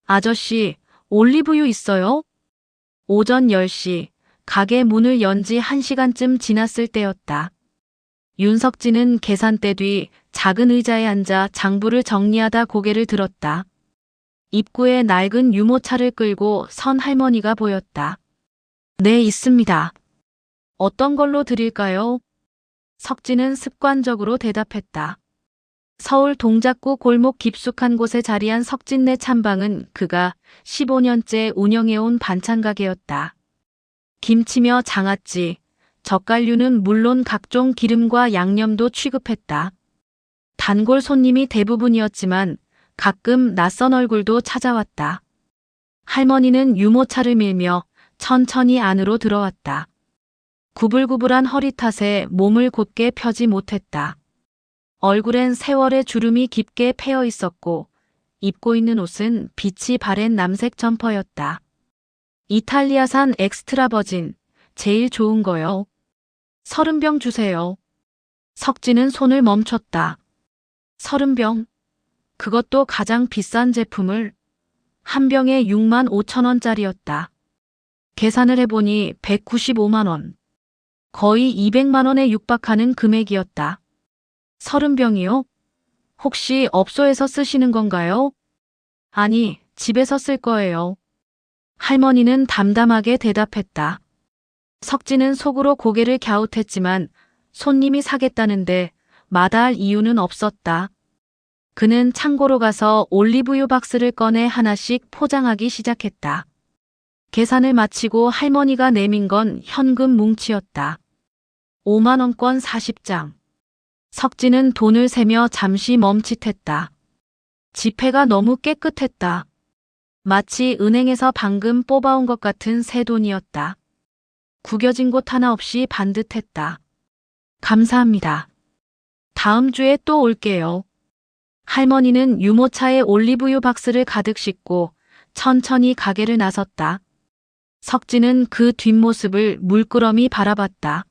아저씨, 올리브유 있어요? 오전 10시, 가게 문을 연 지 1시간쯤 지났을 때였다. 윤석진은 계산대 뒤 작은 의자에 앉아 장부를 정리하다 고개를 들었다. 입구에 낡은 유모차를 끌고 선 할머니가 보였다. 네, 있습니다. 어떤 걸로 드릴까요? 석진은 습관적으로 대답했다. 서울 동작구 골목 깊숙한 곳에 자리한 석진네 찬방은 그가 15년째 운영해온 반찬 가게였다. 김치며 장아찌, 젓갈류는 물론 각종 기름과 양념도 취급했다. 단골 손님이 대부분이었지만 가끔 낯선 얼굴도 찾아왔다. 할머니는 유모차를 밀며 천천히 안으로 들어왔다. 구불구불한 허리 탓에 몸을 곧게 펴지 못했다. 얼굴엔 세월의 주름이 깊게 패여 있었고 입고 있는 옷은 빛이 바랜 남색 점퍼였다. 이탈리아산 엑스트라 버진, 제일 좋은 거요. 30병 주세요. 석진은 손을 멈췄다. 30병? 그것도 가장 비싼 제품을. 한 병에 6만 5천 원짜리였다. 계산을 해보니 195만 원. 거의 200만 원에 육박하는 금액이었다. 30병이요? 혹시 업소에서 쓰시는 건가요? 아니, 집에서 쓸 거예요. 할머니는 담담하게 대답했다. 석진은 속으로 고개를 갸웃했지만 손님이 사겠다는데 마다할 이유는 없었다. 그는 창고로 가서 올리브유 박스를 꺼내 하나씩 포장하기 시작했다. 계산을 마치고 할머니가 내민 건 현금 뭉치였다. 5만 원권 40장. 석진은 돈을 세며 잠시 멈칫했다. 지폐가 너무 깨끗했다. 마치 은행에서 방금 뽑아온 것 같은 새 돈이었다. 구겨진 곳 하나 없이 반듯했다. 감사합니다. 다음 주에 또 올게요. 할머니는 유모차에 올리브유 박스를 가득 싣고 천천히 가게를 나섰다. 석진은 그 뒷모습을 물끄러미 바라봤다.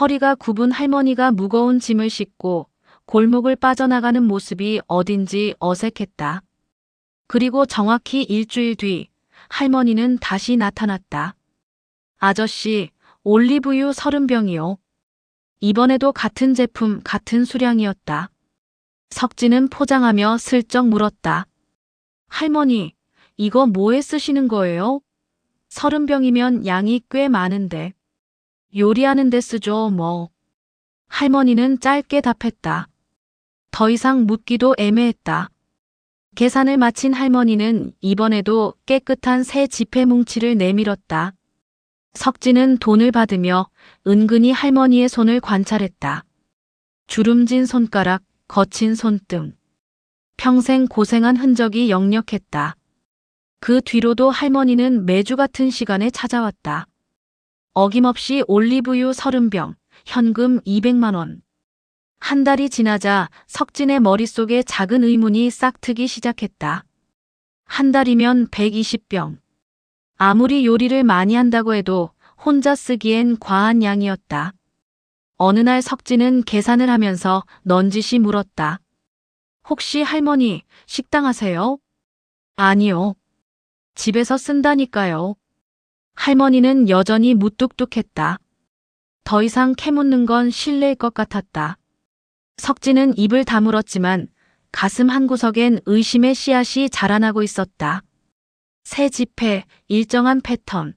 허리가 굽은 할머니가 무거운 짐을 싣고 골목을 빠져나가는 모습이 어딘지 어색했다. 그리고 정확히 일주일 뒤 할머니는 다시 나타났다. 아저씨, 올리브유 30병이요. 이번에도 같은 제품, 같은 수량이었다. 석진은 포장하며 슬쩍 물었다. 할머니, 이거 뭐에 쓰시는 거예요? 30병이면 양이 꽤 많은데. 요리하는 데 쓰죠, 뭐. 할머니는 짧게 답했다. 더 이상 묻기도 애매했다. 계산을 마친 할머니는 이번에도 깨끗한 새 지폐 뭉치를 내밀었다. 석진은 돈을 받으며 은근히 할머니의 손을 관찰했다. 주름진 손가락, 거친 손등. 평생 고생한 흔적이 역력했다. 그 뒤로도 할머니는 매주 같은 시간에 찾아왔다. 어김없이 올리브유 30병, 현금 200만 원. 한 달이 지나자 석진의 머릿속에 작은 의문이 싹트기 시작했다. 한 달이면 120병. 아무리 요리를 많이 한다고 해도 혼자 쓰기엔 과한 양이었다. 어느 날 석진은 계산을 하면서 넌지시 물었다. 혹시 할머니 식당 하세요? 아니요. 집에서 쓴다니까요. 할머니는 여전히 무뚝뚝했다. 더 이상 캐묻는 건 실례일 것 같았다. 석진은 입을 다물었지만 가슴 한구석엔 의심의 씨앗이 자라나고 있었다. 새 지폐, 일정한 패턴,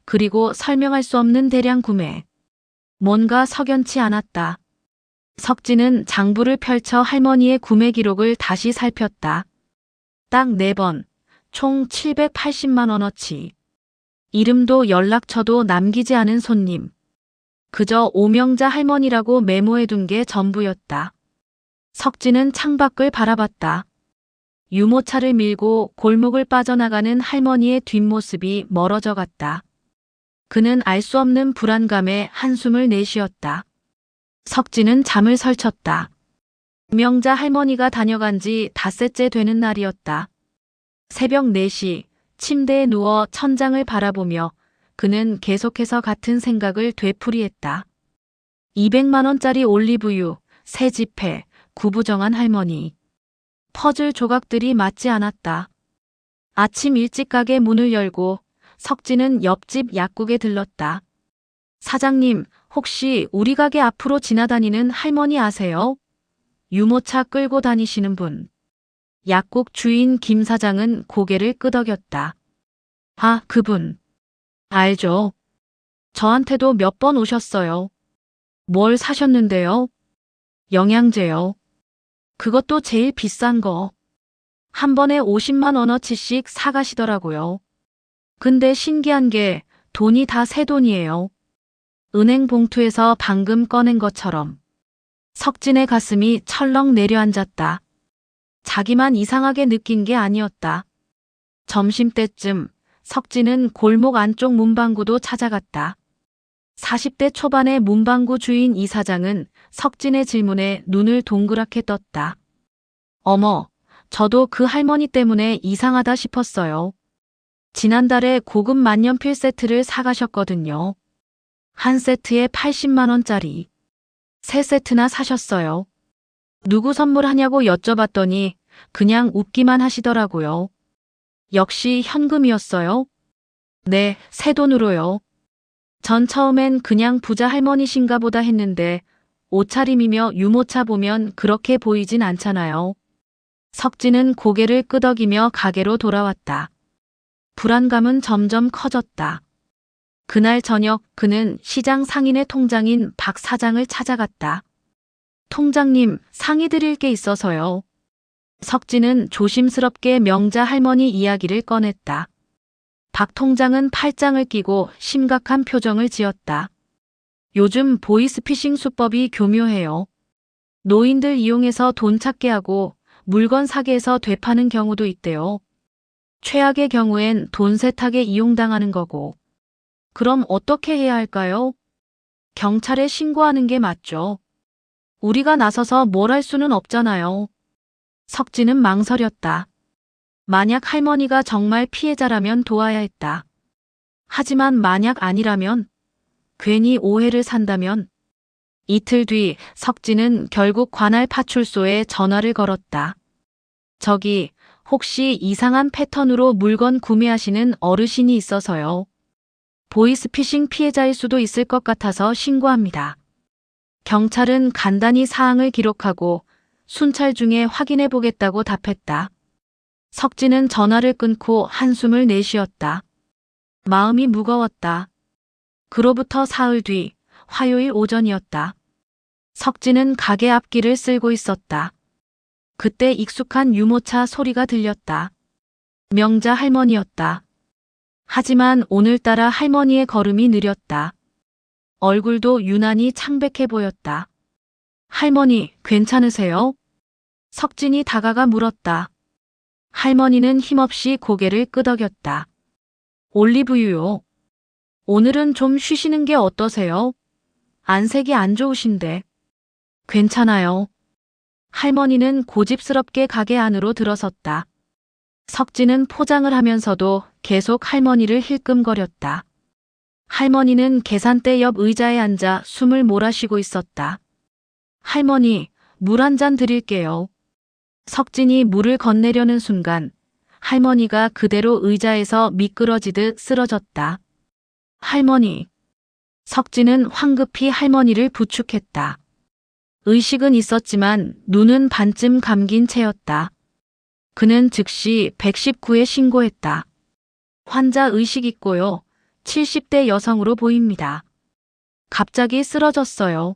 그리고 설명할 수 없는 대량 구매. 뭔가 석연치 않았다. 석진은 장부를 펼쳐 할머니의 구매 기록을 다시 살폈다. 딱 4번, 총 780만 원어치. 이름도 연락처도 남기지 않은 손님. 그저 오명자 할머니라고 메모해둔 게 전부였다. 석진은 창밖을 바라봤다. 유모차를 밀고 골목을 빠져나가는 할머니의 뒷모습이 멀어져 갔다. 그는 알 수 없는 불안감에 한숨을 내쉬었다. 석진은 잠을 설쳤다. 오명자 할머니가 다녀간 지 닷새째 되는 날이었다. 새벽 4시 침대에 누워 천장을 바라보며 그는 계속해서 같은 생각을 되풀이했다. 200만 원짜리 올리브유, 새 지폐, 구부정한 할머니. 퍼즐 조각들이 맞지 않았다. 아침 일찍 가게 문을 열고 석진은 옆집 약국에 들렀다. 사장님, 혹시 우리 가게 앞으로 지나다니는 할머니 아세요? 유모차 끌고 다니시는 분. 약국 주인 김 사장은 고개를 끄덕였다. 아, 그분. 알죠. 저한테도 몇 번 오셨어요. 뭘 사셨는데요? 영양제요. 그것도 제일 비싼 거. 한 번에 50만 원어치씩 사가시더라고요. 근데 신기한 게 돈이 다 새 돈이에요. 은행 봉투에서 방금 꺼낸 것처럼. 석진의 가슴이 철렁 내려앉았다. 자기만 이상하게 느낀 게 아니었다. 점심때쯤 석진은 골목 안쪽 문방구도 찾아갔다. 40대 초반의 문방구 주인 이 사장은 석진의 질문에 눈을 동그랗게 떴다. 어머, 저도 그 할머니 때문에 이상하다 싶었어요. 지난달에 고급 만년필 세트를 사가셨거든요. 한 세트에 80만 원짜리. 세 세트나 사셨어요. 누구 선물하냐고 여쭤봤더니 그냥 웃기만 하시더라고요. 역시 현금이었어요? 네, 새 돈으로요. 전 처음엔 그냥 부자 할머니신가 보다 했는데 옷차림이며 유모차 보면 그렇게 보이진 않잖아요. 석진은 고개를 끄덕이며 가게로 돌아왔다. 불안감은 점점 커졌다. 그날 저녁 그는 시장 상인의 통장인 박 사장을 찾아갔다. 통장님, 상의 드릴 게 있어서요. 석진은 조심스럽게 명자 할머니 이야기를 꺼냈다. 박 통장은 팔짱을 끼고 심각한 표정을 지었다. 요즘 보이스피싱 수법이 교묘해요. 노인들 이용해서 돈 찾게 하고 물건 사게 해서 되파는 경우도 있대요. 최악의 경우엔 돈 세탁에 이용당하는 거고. 그럼 어떻게 해야 할까요? 경찰에 신고하는 게 맞죠. 우리가 나서서 뭘 할 수는 없잖아요. 석진은 망설였다. 만약 할머니가 정말 피해자라면 도와야 했다. 하지만 만약 아니라면, 괜히 오해를 산다면. 이틀 뒤 석진은 결국 관할 파출소에 전화를 걸었다. 저기, 혹시 이상한 패턴으로 물건 구매하시는 어르신이 있어서요. 보이스피싱 피해자일 수도 있을 것 같아서 신고합니다. 경찰은 간단히 사항을 기록하고 순찰 중에 확인해 보겠다고 답했다. 석진은 전화를 끊고 한숨을 내쉬었다. 마음이 무거웠다. 그로부터 사흘 뒤 화요일 오전이었다. 석진은 가게 앞길을 쓸고 있었다. 그때 익숙한 유모차 소리가 들렸다. 명자 할머니였다. 하지만 오늘따라 할머니의 걸음이 느렸다. 얼굴도 유난히 창백해 보였다. 할머니, 괜찮으세요? 석진이 다가가 물었다. 할머니는 힘없이 고개를 끄덕였다. 올리브유요. 오늘은 좀 쉬시는 게 어떠세요? 안색이 안 좋으신데. 괜찮아요. 할머니는 고집스럽게 가게 안으로 들어섰다. 석진은 포장을 하면서도 계속 할머니를 힐끔거렸다. 할머니는 계산대 옆 의자에 앉아 숨을 몰아쉬고 있었다. 할머니, 물 한 잔 드릴게요. 석진이 물을 건네려는 순간 할머니가 그대로 의자에서 미끄러지듯 쓰러졌다. 할머니. 석진은 황급히 할머니를 부축했다. 의식은 있었지만 눈은 반쯤 감긴 채였다. 그는 즉시 119에 신고했다. 환자 의식 있고요. 70대 여성으로 보입니다. 갑자기 쓰러졌어요.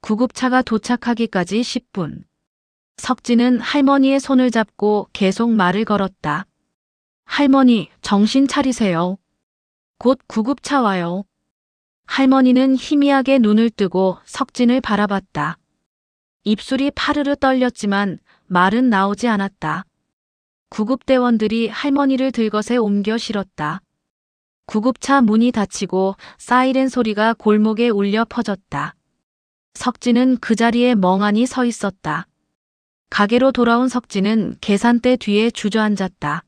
구급차가 도착하기까지 10분. 석진은 할머니의 손을 잡고 계속 말을 걸었다. 할머니, 정신 차리세요. 곧 구급차 와요. 할머니는 희미하게 눈을 뜨고 석진을 바라봤다. 입술이 파르르 떨렸지만 말은 나오지 않았다. 구급대원들이 할머니를 들것에 옮겨 실었다. 구급차 문이 닫히고 사이렌 소리가 골목에 울려 퍼졌다. 석진은 그 자리에 멍하니 서 있었다. 가게로 돌아온 석진은 계산대 뒤에 주저앉았다.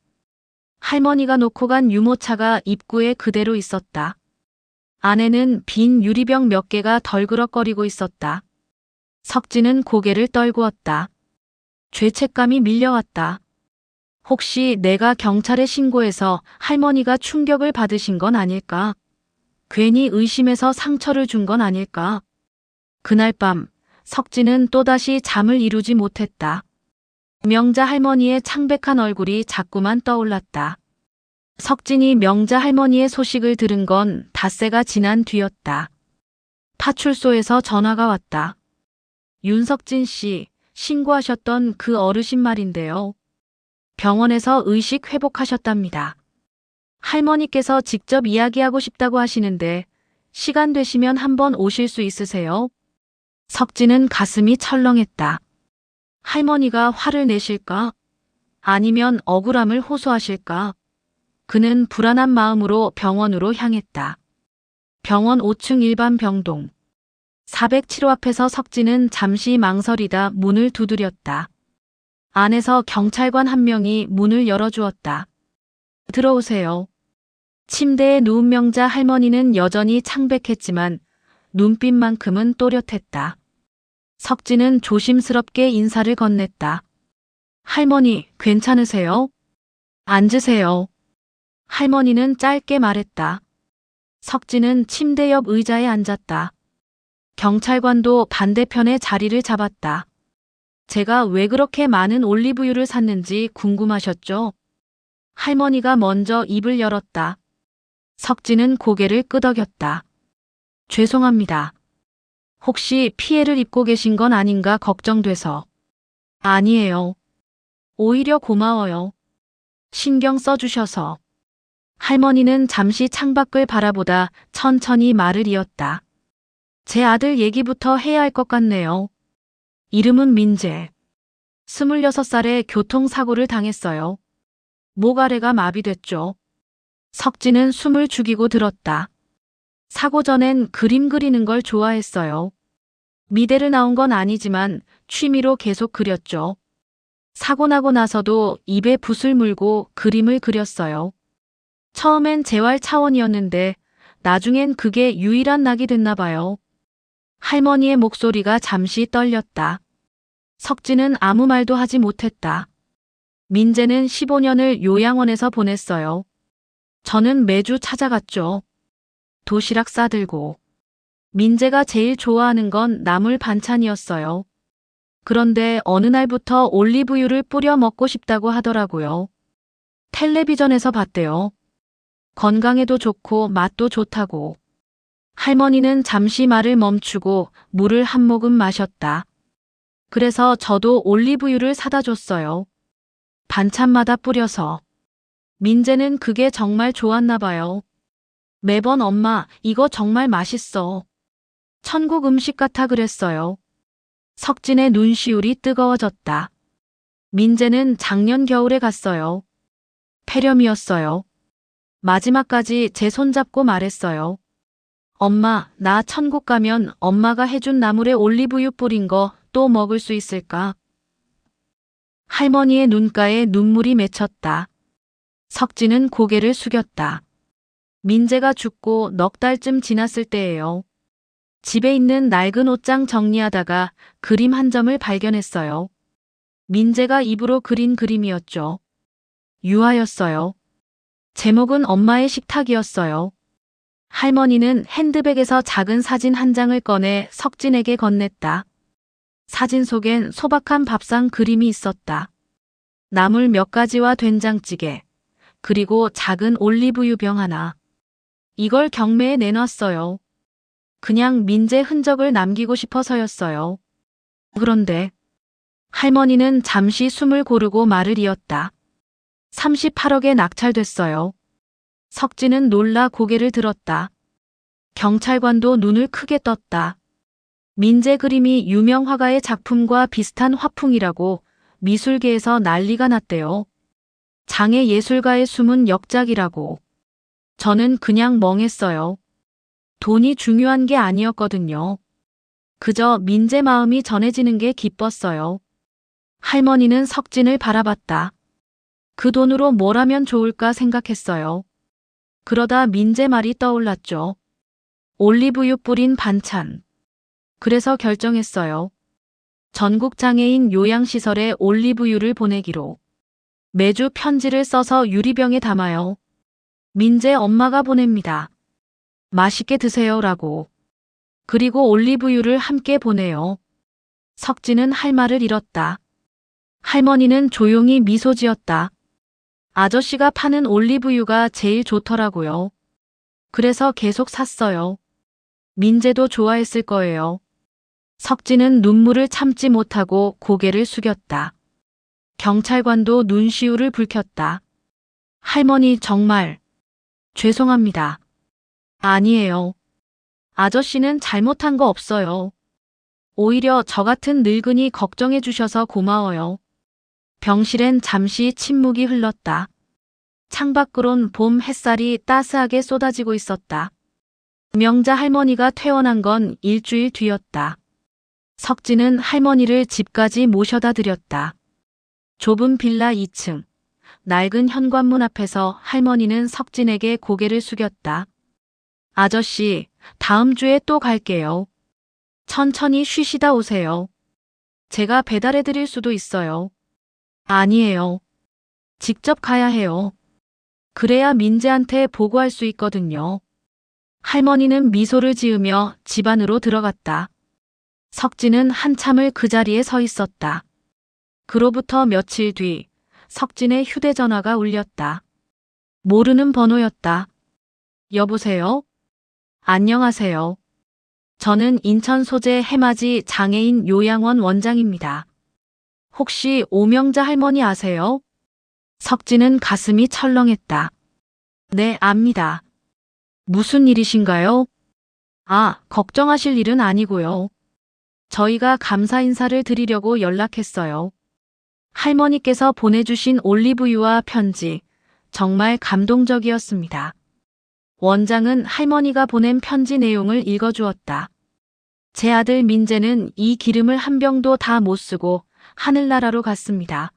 할머니가 놓고 간 유모차가 입구에 그대로 있었다. 안에는 빈 유리병 몇 개가 덜그럭거리고 있었다. 석진은 고개를 떨구었다. 죄책감이 밀려왔다. 혹시 내가 경찰에 신고해서 할머니가 충격을 받으신 건 아닐까? 괜히 의심해서 상처를 준 건 아닐까? 그날 밤 석진은 또다시 잠을 이루지 못했다. 명자 할머니의 창백한 얼굴이 자꾸만 떠올랐다. 석진이 명자 할머니의 소식을 들은 건 닷새가 지난 뒤였다. 파출소에서 전화가 왔다. 윤석진 씨, 신고하셨던 그 어르신 말인데요. 병원에서 의식 회복하셨답니다. 할머니께서 직접 이야기하고 싶다고 하시는데 시간 되시면 한번 오실 수 있으세요? 석진은 가슴이 철렁했다. 할머니가 화를 내실까? 아니면 억울함을 호소하실까? 그는 불안한 마음으로 병원으로 향했다. 병원 5층 일반 병동. 407호 앞에서 석진은 잠시 망설이다 문을 두드렸다. 안에서 경찰관 한 명이 문을 열어주었다. 들어오세요. 침대에 누운 명자 할머니는 여전히 창백했지만 눈빛만큼은 또렷했다. 석진은 조심스럽게 인사를 건넸다. 할머니, 괜찮으세요? 앉으세요. 할머니는 짧게 말했다. 석진은 침대 옆 의자에 앉았다. 경찰관도 반대편에 자리를 잡았다. 제가 왜 그렇게 많은 올리브유를 샀는지 궁금하셨죠? 할머니가 먼저 입을 열었다. 석진은 고개를 끄덕였다. 죄송합니다. 혹시 피해를 입고 계신 건 아닌가 걱정돼서. 아니에요. 오히려 고마워요. 신경 써주셔서. 할머니는 잠시 창밖을 바라보다 천천히 말을 이었다. 제 아들 얘기부터 해야 할 것 같네요. 이름은 민재. 26살에 교통사고를 당했어요. 목 아래가 마비됐죠. 석진은 숨을 죽이고 들었다. 사고 전엔 그림 그리는 걸 좋아했어요. 미대를 나온 건 아니지만 취미로 계속 그렸죠. 사고 나고 나서도 입에 붓을 물고 그림을 그렸어요. 처음엔 재활 차원이었는데 나중엔 그게 유일한 낙이 됐나 봐요. 할머니의 목소리가 잠시 떨렸다. 석진은 아무 말도 하지 못했다. 민재는 15년을 요양원에서 보냈어요. 저는 매주 찾아갔죠. 도시락 싸들고. 민재가 제일 좋아하는 건 나물 반찬이었어요. 그런데 어느 날부터 올리브유를 뿌려 먹고 싶다고 하더라고요. 텔레비전에서 봤대요. 건강에도 좋고 맛도 좋다고. 할머니는 잠시 말을 멈추고 물을 한 모금 마셨다. 그래서 저도 올리브유를 사다 줬어요. 반찬마다 뿌려서. 민재는 그게 정말 좋았나 봐요. 매번 엄마, 이거 정말 맛있어. 천국 음식 같아 그랬어요. 석진의 눈시울이 뜨거워졌다. 민재는 작년 겨울에 갔어요. 폐렴이었어요. 마지막까지 제 손잡고 말했어요. 엄마, 나 천국 가면 엄마가 해준 나물에 올리브유 뿌린 거 또 먹을 수 있을까? 할머니의 눈가에 눈물이 맺혔다. 석진은 고개를 숙였다. 민재가 죽고 넉 달쯤 지났을 때예요. 집에 있는 낡은 옷장 정리하다가 그림 한 점을 발견했어요. 민재가 입으로 그린 그림이었죠. 유아였어요. 제목은 엄마의 식탁이었어요. 할머니는 핸드백에서 작은 사진 한 장을 꺼내 석진에게 건넸다. 사진 속엔 소박한 밥상 그림이 있었다. 나물 몇 가지와 된장찌개, 그리고 작은 올리브유 병 하나. 이걸 경매에 내놨어요. 그냥 민재 흔적을 남기고 싶어서였어요. 그런데 할머니는 잠시 숨을 고르고 말을 이었다. 38억에 낙찰됐어요. 석진은 놀라 고개를 들었다. 경찰관도 눈을 크게 떴다. 민재 그림이 유명 화가의 작품과 비슷한 화풍이라고 미술계에서 난리가 났대요. 장애 예술가의 숨은 역작이라고. 저는 그냥 멍했어요. 돈이 중요한 게 아니었거든요. 그저 민재 마음이 전해지는 게 기뻤어요. 할머니는 석진을 바라봤다. 그 돈으로 뭘 하면 좋을까 생각했어요. 그러다 민재 말이 떠올랐죠. 올리브유 뿌린 반찬. 그래서 결정했어요. 전국 장애인 요양시설에 올리브유를 보내기로. 매주 편지를 써서 유리병에 담아요. 민재 엄마가 보냅니다. 맛있게 드세요라고. 그리고 올리브유를 함께 보내요. 석진은 할 말을 잃었다. 할머니는 조용히 미소 지었다. 아저씨가 파는 올리브유가 제일 좋더라고요. 그래서 계속 샀어요. 민재도 좋아했을 거예요. 석진은 눈물을 참지 못하고 고개를 숙였다. 경찰관도 눈시울을 붉혔다. 할머니 정말 죄송합니다. 아니에요. 아저씨는 잘못한 거 없어요. 오히려 저 같은 늙은이 걱정해 주셔서 고마워요. 병실엔 잠시 침묵이 흘렀다. 창밖으론 봄 햇살이 따스하게 쏟아지고 있었다. 명자 할머니가 퇴원한 건 일주일 뒤였다. 석진은 할머니를 집까지 모셔다 드렸다. 좁은 빌라 2층, 낡은 현관문 앞에서 할머니는 석진에게 고개를 숙였다. 아저씨, 다음 주에 또 갈게요. 천천히 쉬시다 오세요. 제가 배달해 드릴 수도 있어요. 아니에요. 직접 가야 해요. 그래야 민재한테 보고할 수 있거든요. 할머니는 미소를 지으며 집 안으로 들어갔다. 석진은 한참을 그 자리에 서 있었다. 그로부터 며칠 뒤 석진의 휴대전화가 울렸다. 모르는 번호였다. 여보세요? 안녕하세요. 저는 인천 소재 해맞이 장애인 요양원 원장입니다. 혹시 오명자 할머니 아세요? 석진은 가슴이 철렁했다. 네, 압니다. 무슨 일이신가요? 아, 걱정하실 일은 아니고요. 저희가 감사 인사를 드리려고 연락했어요. 할머니께서 보내주신 올리브유와 편지, 정말 감동적이었습니다. 원장은 할머니가 보낸 편지 내용을 읽어주었다. 제 아들 민재는 이 기름을 한 병도 다 못 쓰고 하늘나라로 갔습니다.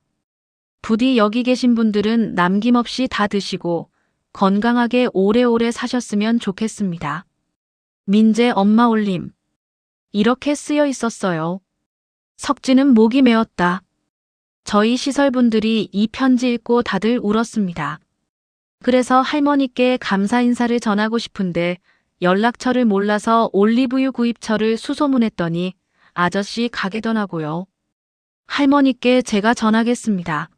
부디 여기 계신 분들은 남김없이 다 드시고 건강하게 오래오래 사셨으면 좋겠습니다. 민재 엄마 올림. 이렇게 쓰여 있었어요. 석진은 목이 메었다. 저희 시설분들이 이 편지 읽고 다들 울었습니다. 그래서 할머니께 감사 인사를 전하고 싶은데 연락처를 몰라서 올리브유 구입처를 수소문했더니 아저씨 가게더라고요. 할머니께 제가 전하겠습니다.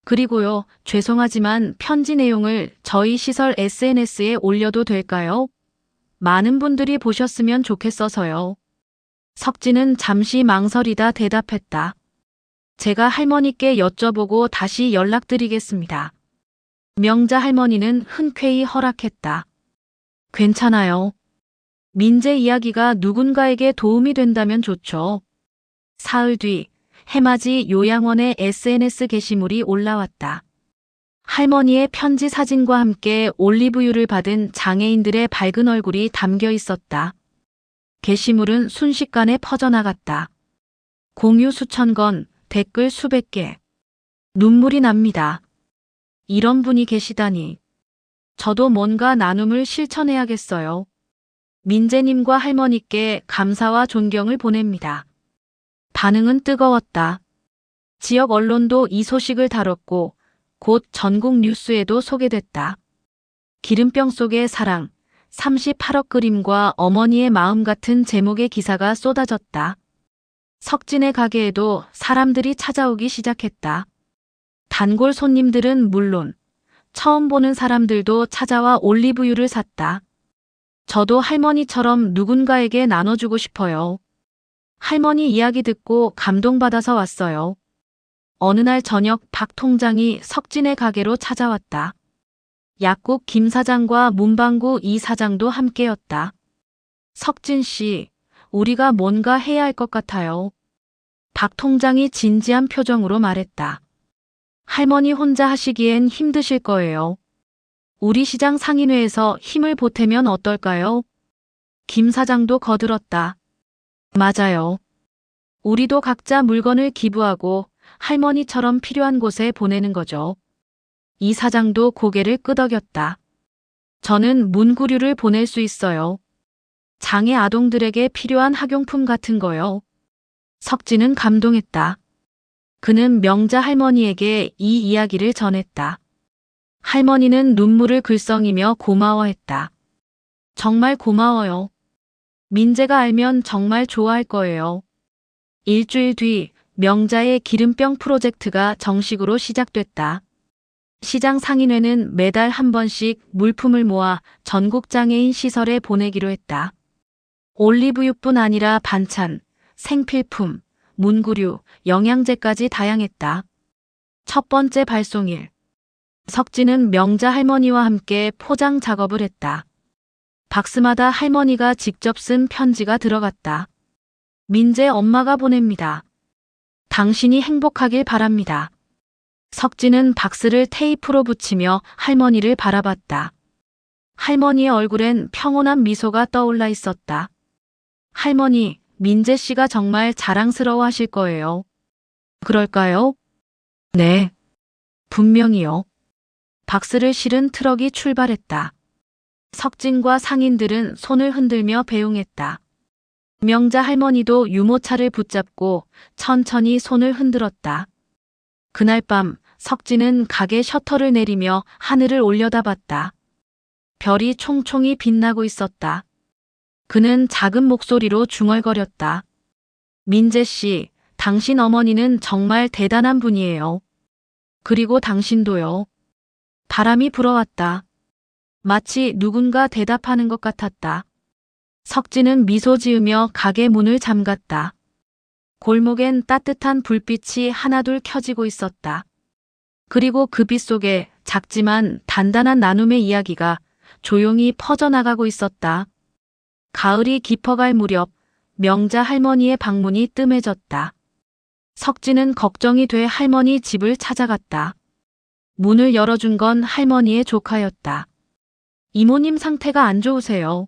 그리고요, 죄송하지만 편지 내용을 저희 시설 SNS에 올려도 될까요? 많은 분들이 보셨으면 좋겠어서요. 석진은 잠시 망설이다 대답했다. 제가 할머니께 여쭤보고 다시 연락드리겠습니다. 명자 할머니는 흔쾌히 허락했다. 괜찮아요. 민재 이야기가 누군가에게 도움이 된다면 좋죠. 사흘 뒤 해맞이 요양원의 SNS 게시물이 올라왔다. 할머니의 편지 사진과 함께 올리브유를 받은 장애인들의 밝은 얼굴이 담겨 있었다. 게시물은 순식간에 퍼져나갔다. 공유 수천 건, 댓글 수백 개. 눈물이 납니다. 이런 분이 계시다니. 저도 뭔가 나눔을 실천해야겠어요. 민재님과 할머니께 감사와 존경을 보냅니다. 반응은 뜨거웠다. 지역 언론도 이 소식을 다뤘고 곧 전국 뉴스에도 소개됐다. 기름병 속의 사랑, 38억 그림과 어머니의 마음 같은 제목의 기사가 쏟아졌다. 석진의 가게에도 사람들이 찾아오기 시작했다. 단골 손님들은 물론 처음 보는 사람들도 찾아와 올리브유를 샀다. 저도 할머니처럼 누군가에게 나눠주고 싶어요. 할머니 이야기 듣고 감동받아서 왔어요. 어느 날 저녁 박 통장이 석진의 가게로 찾아왔다. 약국 김 사장과 문방구 이 사장도 함께였다. 석진 씨, 우리가 뭔가 해야 할 것 같아요. 박 통장이 진지한 표정으로 말했다. 할머니 혼자 하시기엔 힘드실 거예요. 우리 시장 상인회에서 힘을 보태면 어떨까요? 김 사장도 거들었다. 맞아요. 우리도 각자 물건을 기부하고 할머니처럼 필요한 곳에 보내는 거죠. 이 사장도 고개를 끄덕였다. 저는 문구류를 보낼 수 있어요. 장애 아동들에게 필요한 학용품 같은 거요. 석진은 감동했다. 그는 명자 할머니에게 이 이야기를 전했다. 할머니는 눈물을 글썽이며 고마워했다. 정말 고마워요. 민재가 알면 정말 좋아할 거예요. 일주일 뒤 명자의 기름병 프로젝트가 정식으로 시작됐다. 시장 상인회는 매달 한 번씩 물품을 모아 전국 장애인 시설에 보내기로 했다. 올리브유뿐 아니라 반찬, 생필품, 문구류, 영양제까지 다양했다. 첫 번째 발송일. 석진은 명자 할머니와 함께 포장 작업을 했다. 박스마다 할머니가 직접 쓴 편지가 들어갔다. 민재 엄마가 보냅니다. 당신이 행복하길 바랍니다. 석진은 박스를 테이프로 붙이며 할머니를 바라봤다. 할머니의 얼굴엔 평온한 미소가 떠올라 있었다. 할머니, 민재 씨가 정말 자랑스러워 하실 거예요. 그럴까요? 네. 분명히요. 박스를 실은 트럭이 출발했다. 석진과 상인들은 손을 흔들며 배웅했다. 명자 할머니도 유모차를 붙잡고 천천히 손을 흔들었다. 그날 밤 석진은 가게 셔터를 내리며 하늘을 올려다봤다. 별이 총총히 빛나고 있었다. 그는 작은 목소리로 중얼거렸다. 민재 씨, 당신 어머니는 정말 대단한 분이에요. 그리고 당신도요. 바람이 불어왔다. 마치 누군가 대답하는 것 같았다. 석진은 미소 지으며 가게 문을 잠갔다. 골목엔 따뜻한 불빛이 하나둘 켜지고 있었다. 그리고 그 빛 속에 작지만 단단한 나눔의 이야기가 조용히 퍼져나가고 있었다. 가을이 깊어갈 무렵 명자 할머니의 방문이 뜸해졌다. 석진은 걱정이 돼 할머니 집을 찾아갔다. 문을 열어준 건 할머니의 조카였다. 이모님 상태가 안 좋으세요.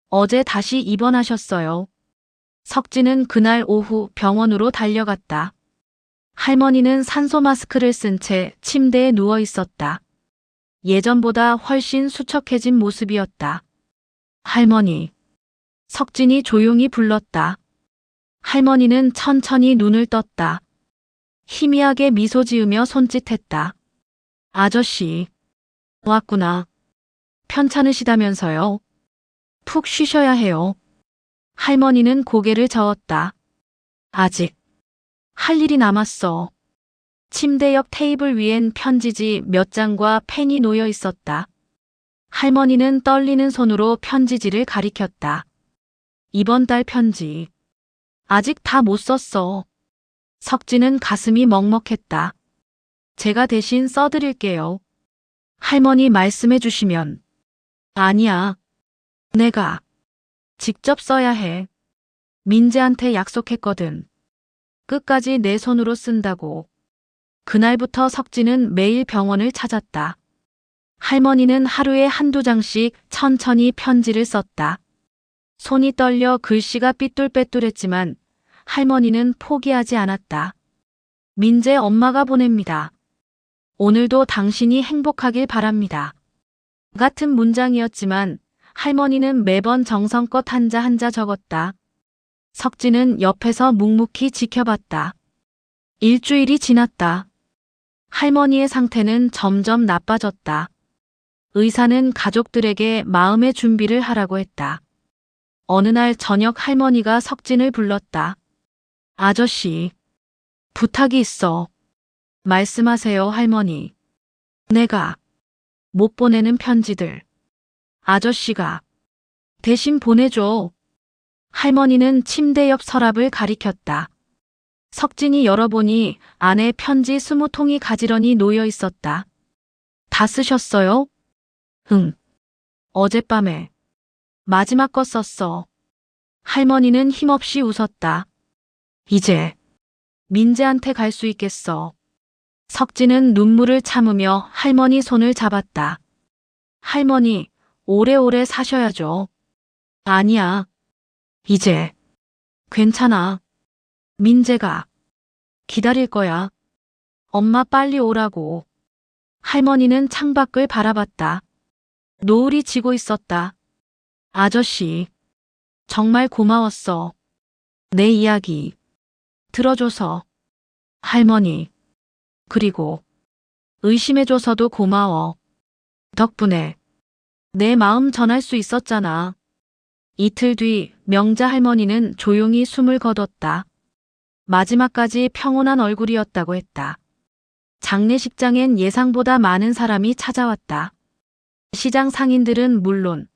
어제 다시 입원하셨어요. 석진은 그날 오후 병원으로 달려갔다. 할머니는 산소 마스크를 쓴 채 침대에 누워 있었다. 예전보다 훨씬 수척해진 모습이었다. 할머니. 석진이 조용히 불렀다. 할머니는 천천히 눈을 떴다. 희미하게 미소 지으며 손짓했다. 아저씨. 왔구나. 편찮으시다면서요. 푹 쉬셔야 해요. 할머니는 고개를 저었다. 아직 할 일이 남았어. 침대 옆 테이블 위엔 편지지 몇 장과 펜이 놓여 있었다. 할머니는 떨리는 손으로 편지지를 가리켰다. 이번 달 편지. 아직 다 못 썼어. 석진은 가슴이 먹먹했다. 제가 대신 써드릴게요. 할머니 말씀해 주시면. 아니야. 내가 직접 써야 해. 민재한테 약속했거든. 끝까지 내 손으로 쓴다고. 그날부터 석진은 매일 병원을 찾았다. 할머니는 하루에 한두 장씩 천천히 편지를 썼다. 손이 떨려 글씨가 삐뚤빼뚤했지만 할머니는 포기하지 않았다. 민재 엄마가 보냅니다. 오늘도 당신이 행복하길 바랍니다. 같은 문장이었지만 할머니는 매번 정성껏 한자 한자 적었다. 석진은 옆에서 묵묵히 지켜봤다. 일주일이 지났다. 할머니의 상태는 점점 나빠졌다. 의사는 가족들에게 마음의 준비를 하라고 했다. 어느 날 저녁 할머니가 석진을 불렀다. 아저씨, 부탁이 있어. 말씀하세요, 할머니. 내가 못 보내는 편지들. 아저씨가 대신 보내줘. 할머니는 침대 옆 서랍을 가리켰다. 석진이 열어보니 안에 편지 20통이 가지런히 놓여 있었다. 다 쓰셨어요? 응. 어젯밤에. 마지막 거 썼어. 할머니는 힘없이 웃었다. 이제 민재한테 갈 수 있겠어. 석진은 눈물을 참으며 할머니 손을 잡았다. 할머니, 오래오래 사셔야죠. 아니야. 이제 괜찮아. 민재가 기다릴 거야. 엄마 빨리 오라고. 할머니는 창밖을 바라봤다. 노을이 지고 있었다. 아저씨, 정말 고마웠어. 내 이야기 들어줘서. 할머니. 그리고 의심해줘서도 고마워. 덕분에 내 마음 전할 수 있었잖아. 이틀 뒤 명자 할머니는 조용히 숨을 거뒀다. 마지막까지 평온한 얼굴이었다고 했다. 장례식장엔 예상보다 많은 사람이 찾아왔다. 시장 상인들은 물론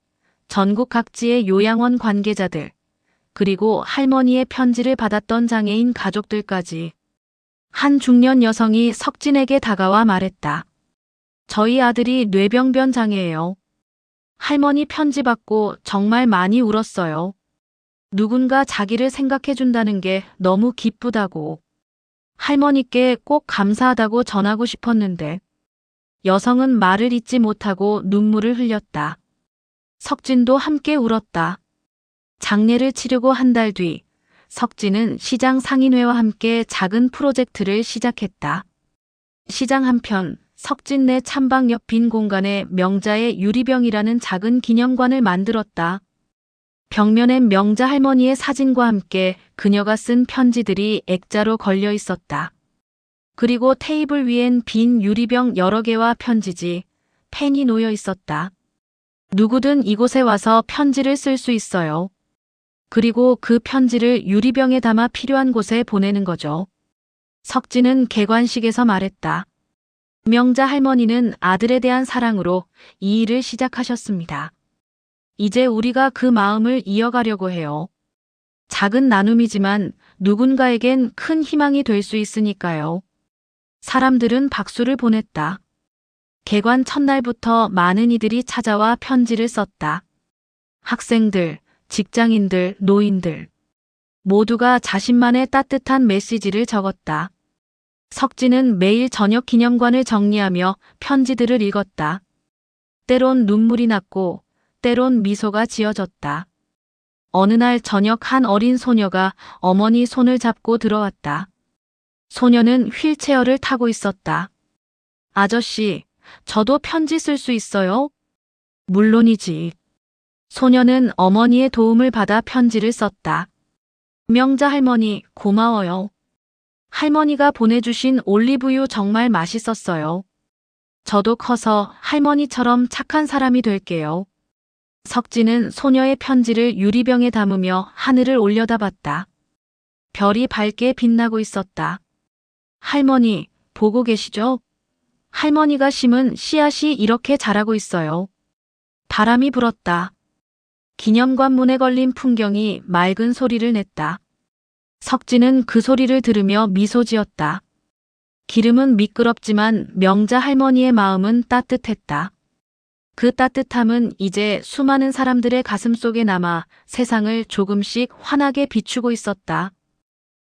전국 각지의 요양원 관계자들, 그리고 할머니의 편지를 받았던 장애인 가족들까지. 한 중년 여성이 석진에게 다가와 말했다. 저희 아들이 뇌병변 장애예요. 할머니 편지 받고 정말 많이 울었어요. 누군가 자기를 생각해준다는 게 너무 기쁘다고. 할머니께 꼭 감사하다고 전하고 싶었는데. 여성은 말을 잇지 못하고 눈물을 흘렸다. 석진도 함께 울었다. 장례를 치르고 한 달 뒤, 석진은 시장 상인회와 함께 작은 프로젝트를 시작했다. 시장 한편, 석진네 찬방 옆 빈 공간에 명자의 유리병이라는 작은 기념관을 만들었다. 벽면엔 명자 할머니의 사진과 함께 그녀가 쓴 편지들이 액자로 걸려 있었다. 그리고 테이블 위엔 빈 유리병 여러 개와 편지지, 펜이 놓여 있었다. 누구든 이곳에 와서 편지를 쓸 수 있어요. 그리고 그 편지를 유리병에 담아 필요한 곳에 보내는 거죠. 석진은 개관식에서 말했다. 명자 할머니는 아들에 대한 사랑으로 이 일을 시작하셨습니다. 이제 우리가 그 마음을 이어가려고 해요. 작은 나눔이지만 누군가에겐 큰 희망이 될 수 있으니까요. 사람들은 박수를 보냈다. 개관 첫날부터 많은 이들이 찾아와 편지를 썼다. 학생들, 직장인들, 노인들. 모두가 자신만의 따뜻한 메시지를 적었다. 석진은 매일 저녁 기념관을 정리하며 편지들을 읽었다. 때론 눈물이 났고 때론 미소가 지어졌다. 어느 날 저녁 한 어린 소녀가 어머니 손을 잡고 들어왔다. 소녀는 휠체어를 타고 있었다. 아저씨, 저도 편지 쓸 수 있어요? 물론이지. 소녀는 어머니의 도움을 받아 편지를 썼다. 명자 할머니, 고마워요. 할머니가 보내주신 올리브유 정말 맛있었어요. 저도 커서 할머니처럼 착한 사람이 될게요. 석진은 소녀의 편지를 유리병에 담으며 하늘을 올려다봤다. 별이 밝게 빛나고 있었다. 할머니, 보고 계시죠? 할머니가 심은 씨앗이 이렇게 자라고 있어요. 바람이 불었다. 기념관 문에 걸린 풍경이 맑은 소리를 냈다. 석진은 그 소리를 들으며 미소 지었다. 기름은 미끄럽지만 명자 할머니의 마음은 따뜻했다. 그 따뜻함은 이제 수많은 사람들의 가슴 속에 남아 세상을 조금씩 환하게 비추고 있었다.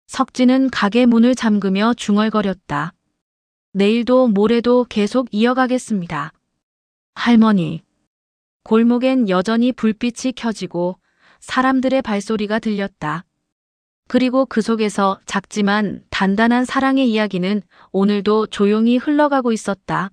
석진은 가게 문을 잠그며 중얼거렸다. 내일도 모레도 계속 이어가겠습니다. 할머니. 골목엔 여전히 불빛이 켜지고 사람들의 발소리가 들렸다. 그리고 그 속에서 작지만 단단한 사랑의 이야기는 오늘도 조용히 흘러가고 있었다.